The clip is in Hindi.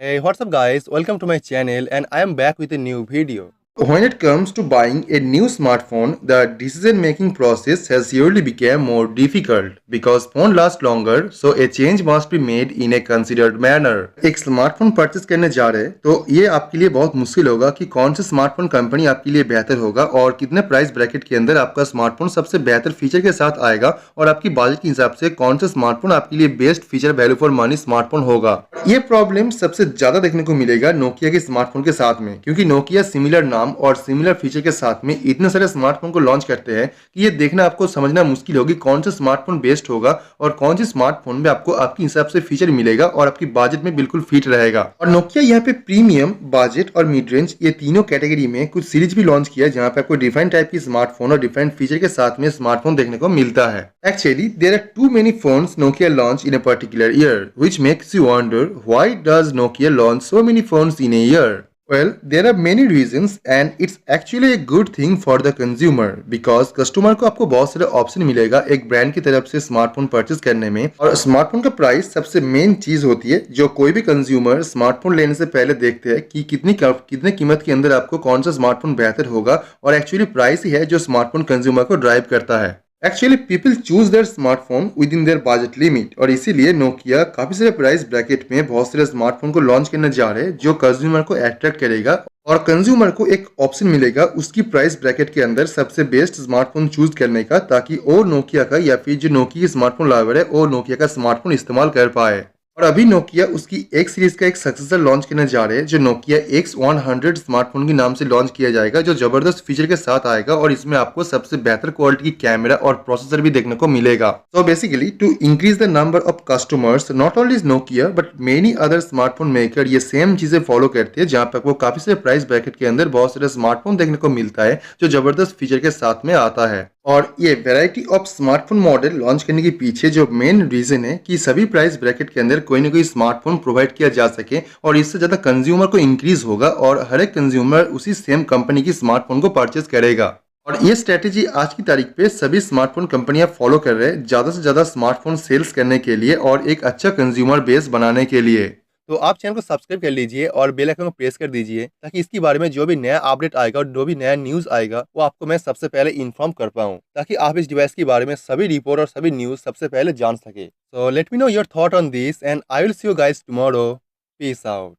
Hey, what's up guys? Welcome to my channel and I am back with a new video. When it comes to buying a new smartphone, the decision-making process has surely become more difficult because phone lasts longer, so a change must be made in a considered manner. एक स्मार्टफोन परचेस करने जा रहे हैं तो ये आपके लिए बहुत मुश्किल होगा कि कौन से स्मार्टफोन कंपनी आपके लिए बेहतर होगा और कितने प्राइस ब्रैकेट के अंदर आपका स्मार्टफोन सबसे बेहतर फीचर के साथ आएगा और आपकी बजट के हिसाब से कौन सा स्मार्टफोन आपके लिए best feature value for money smartphone होगा। ये प्रॉब्लम सबसे ज्यादा देखने को मिलेगा नोकिया के स्मार्टफोन के साथ में, क्योंकि नोकिया सिमिलर नाम और सिमिलर फीचर के साथ में इतने सारे स्मार्टफोन को लॉन्च करते हैं कि ये देखना आपको समझना मुश्किल होगी कौन सा स्मार्टफोन बेस्ट होगा और कौन से स्मार्टफोन में आपको आपके हिसाब से फीचर मिलेगा और आपकी बजट में बिल्कुल फिट रहेगा। और नोकिया यहाँ पे प्रीमियम, बजट और मिड रेंज ये तीनों कैटेगरी में कुछ सीरीज भी लॉन्च किया जहाँ पे आपको डिफरेंट टाइप की स्मार्टफोन और डिफरेंट फीचर के साथ में स्मार्टफोन देखने को मिलता है। Actually, there are too many phones Nokia launched in a particular year, which makes you wonder why does Nokia launch so many phones in a year? Well, there are many reasons and it's actually a good thing for the consumer because customer को आपको बहुत सारे ऑप्शन मिलेगा एक ब्रांड की तरफ से स्मार्टफोन परचेस करने में। और स्मार्टफोन का प्राइस सबसे मेन चीज होती है जो कोई भी कंज्यूमर स्मार्टफोन लेने से पहले देखते हैं कि कितने कीमत के अंदर आपको कौन सा स्मार्टफोन बेहतर होगा, और एक्चुअली प्राइस ही है जो स्मार्टफोन कंज्यूमर को ड्राइव करता है। Actually people choose there smartphone with in their budget limit, और इसीलिए नोकिया काफी सारे प्राइस ब्रैकेट में बहुत सारे स्मार्टफोन को लॉन्च करने जा रहे हैं जो कंज्यूमर को अट्रैक्ट करेगा और कंज्यूमर को एक ऑप्शन मिलेगा उसकी प्राइस ब्रैकेट के अंदर सबसे बेस्ट स्मार्टफोन चूज करने का, ताकि वो नोकिया का या फिर जो नोकिया स्मार्टफोन लवर है वो नोकिया का स्मार्टफोन इस्तेमाल कर पाए। और अभी नोकिया उसकी एक सीरीज का एक सक्सेसर लॉन्च करने जा रहे हैं जो नोकिया X100 स्मार्टफोन के नाम से लॉन्च किया जाएगा, जो जबरदस्त फीचर के साथ आएगा और इसमें आपको सबसे बेहतर क्वालिटी की कैमरा और प्रोसेसर भी देखने को मिलेगा। तो basically to increase the number of customers, not only Nokia but many other smartphone maker ये सेम चीजें फॉलो करते हैं, जहाँ पे आपको काफी सारे प्राइस ब्रैकेट के अंदर बहुत सारे स्मार्टफोन देखने को मिलता है जो जबरदस्त फीचर के साथ में आता है। और ये variety of smartphone model launch करने के पीछे जो मेन रीजन है कि सभी प्राइस ब्रैकेट के अंदर कोई ना कोई स्मार्टफोन प्रोवाइड किया जा सके और इससे ज्यादा कंज्यूमर को इंक्रीज होगा और हर एक कंज्यूमर उसी सेम कंपनी की स्मार्टफोन को परचेज करेगा। और ये स्ट्रेटेजी आज की तारीख पे सभी स्मार्टफोन कंपनियां फॉलो कर रहे हैं ज्यादा से ज्यादा स्मार्टफोन सेल्स करने के लिए और एक अच्छा कंज्यूमर बेस बनाने के लिए। तो आप चैनल को सब्सक्राइब कर लीजिए और बेल आइकन को प्रेस कर दीजिए ताकि इसके बारे में जो भी नया अपडेट आएगा और जो भी नया न्यूज़ आएगा वो आपको मैं सबसे पहले इन्फॉर्म कर पाऊँ, ताकि आप इस डिवाइस के बारे में सभी रिपोर्ट और सभी न्यूज़ सबसे पहले जान सके। So let me know your thought on this and I will see you guys tomorrow. Peace out.